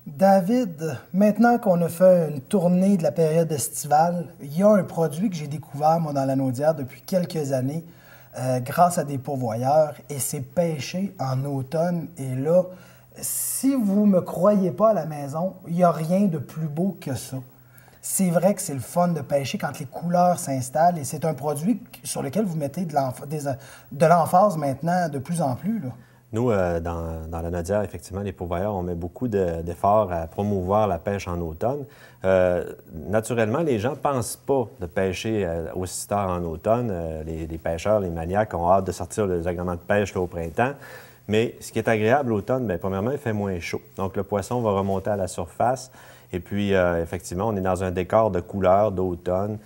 David, maintenant qu'on a fait une tournée de la période estivale, il y a un produit que j'ai découvert, moi, dans la Naudière depuis quelques années, grâce à des pourvoyeurs, et c'est pêché en automne. Et là, si vous ne me croyez pas à la maison, il n'y a rien de plus beau que ça. C'est vrai que c'est le fun de pêcher quand les couleurs s'installent, et c'est un produit sur lequel vous mettez de l'emphase maintenant de plus en plus, là. Nous, dans la Naudière, effectivement, les pourvoyeurs, on met beaucoup d'efforts à promouvoir la pêche en automne. Naturellement, les gens ne pensent pas de pêcher aussi tard en automne. Les pêcheurs, les maniaques ont hâte de sortir les agréments de pêche là, au printemps. Mais ce qui est agréable l'automne, bien, premièrement, il fait moins chaud. Donc, le poisson va remonter à la surface. Et puis, effectivement, on est dans un décor de couleurs d'automne.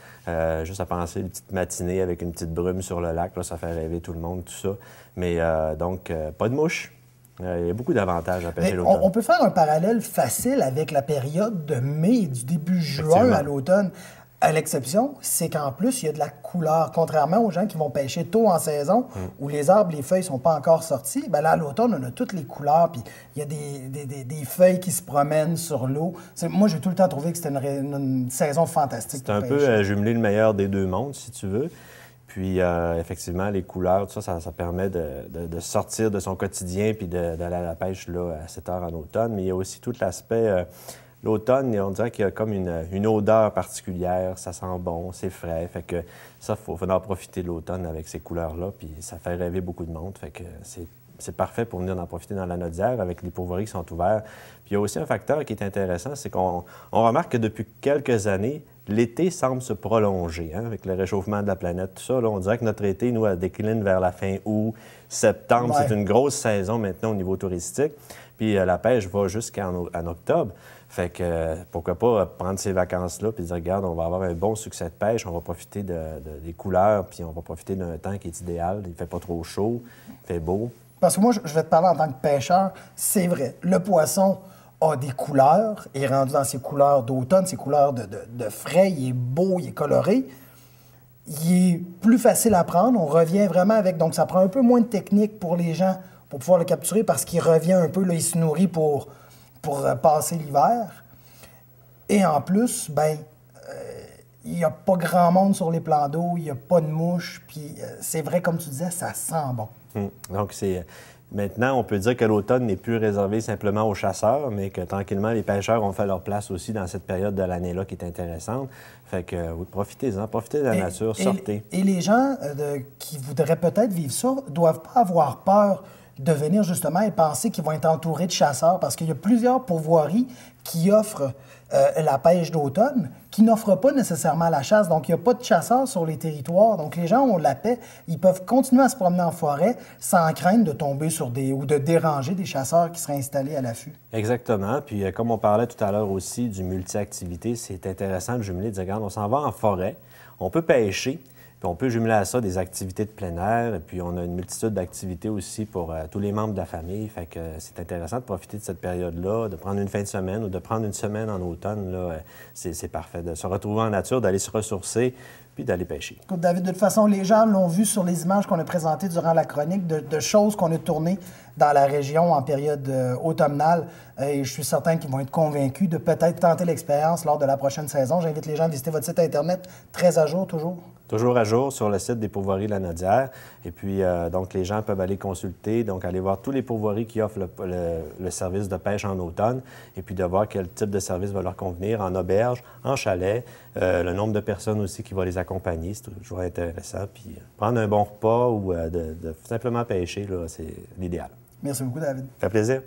Juste à penser une petite matinée avec une petite brume sur le lac, là, ça fait rêver tout le monde, tout ça. Mais donc, pas de mouches. Il y a beaucoup d'avantages à pêcher l'automne. On peut faire un parallèle facile avec la période de mai, du début juin à l'automne. À l'exception, c'est qu'en plus, il y a de la couleur. Contrairement aux gens qui vont pêcher tôt en saison, où les arbres, les feuilles ne sont pas encore sorties, bien là, à l'automne, on a toutes les couleurs, puis il y a des feuilles qui se promènent sur l'eau. Moi, j'ai tout le temps trouvé que c'était une saison fantastique. C'est un peu jumeler le meilleur des deux mondes, si tu veux. Puis, effectivement, les couleurs, tout ça, ça permet de sortir de son quotidien puis d'aller à la pêche là, à cette heure en automne. Mais il y a aussi tout l'aspect... L'automne, on dirait qu'il y a comme une odeur particulière, ça sent bon, c'est frais. Fait que ça, il faut en profiter de l'automne avec ces couleurs-là, puis ça fait rêver beaucoup de monde. Fait que c'est parfait pour venir en profiter dans la Naudière avec les pourvoiries qui sont ouverts. Puis il y a aussi un facteur qui est intéressant, c'est qu'on remarque que depuis quelques années, l'été semble se prolonger, hein, avec le réchauffement de la planète, tout ça. Là, on dirait que notre été, nous, elle décline vers la fin août, septembre. Ouais. C'est une grosse saison maintenant au niveau touristique. Puis la pêche va jusqu'en octobre. Fait que pourquoi pas prendre ces vacances-là puis dire, regarde, on va avoir un bon succès de pêche, on va profiter des couleurs, puis on va profiter d'un temps qui est idéal. Il fait pas trop chaud, il fait beau. Parce que moi, je vais te parler en tant que pêcheur. C'est vrai, le poisson a des couleurs, il est rendu dans ses couleurs d'automne, ses couleurs de frais, il est beau, il est coloré. Il est plus facile à prendre, on revient vraiment avec... Donc, ça prend un peu moins de technique pour les gens pour pouvoir le capturer parce qu'il revient un peu, là, il se nourrit pour passer l'hiver. Et en plus, ben, il n'y a pas grand monde sur les plans d'eau, il n'y a pas de mouches, puis c'est vrai, comme tu disais, ça sent bon. Donc, maintenant, on peut dire que l'automne n'est plus réservé simplement aux chasseurs, mais que tranquillement, les pêcheurs ont fait leur place aussi dans cette période de l'année-là qui est intéressante. Fait que, oui, profitez-en, profitez de la nature, sortez. Et les gens qui voudraient peut-être vivre ça ne doivent pas avoir peur de venir justement et penser qu'ils vont être entourés de chasseurs, parce qu'il y a plusieurs pourvoiries qui offrent la pêche d'automne, qui n'offrent pas nécessairement la chasse. Donc, il n'y a pas de chasseurs sur les territoires. Donc, les gens ont la paix. Ils peuvent continuer à se promener en forêt sans craindre de tomber sur ou de déranger des chasseurs qui seraient installés à l'affût. Exactement. Puis, comme on parlait tout à l'heure aussi du multi-activité, c'est intéressant de jumeler, de dire, regarde, on s'en va en forêt, on peut pêcher, puis on peut jumeler à ça des activités de plein air, et puis on a une multitude d'activités aussi pour tous les membres de la famille. Fait que c'est intéressant de profiter de cette période-là, de prendre une fin de semaine ou de prendre une semaine en automne. Là, c'est parfait. De se retrouver en nature, d'aller se ressourcer, puis d'aller pêcher. Écoute, David, de toute façon, les gens l'ont vu sur les images qu'on a présentées durant la chronique, de choses qu'on a tournées dans la région en période automnale. Et je suis certain qu'ils vont être convaincus de peut-être tenter l'expérience lors de la prochaine saison. J'invite les gens à visiter votre site Internet, très à jour toujours. Toujours à jour sur le site des pourvoiries de la Naudière. Et puis, donc, les gens peuvent aller consulter, donc aller voir tous les pourvoiries qui offrent le service de pêche en automne, et puis de voir quel type de service va leur convenir en auberge, en chalet, le nombre de personnes aussi qui vont les accompagner, c'est toujours intéressant. Puis, prendre un bon repas ou de simplement pêcher, là, c'est l'idéal. Merci beaucoup, David. Ça fait plaisir.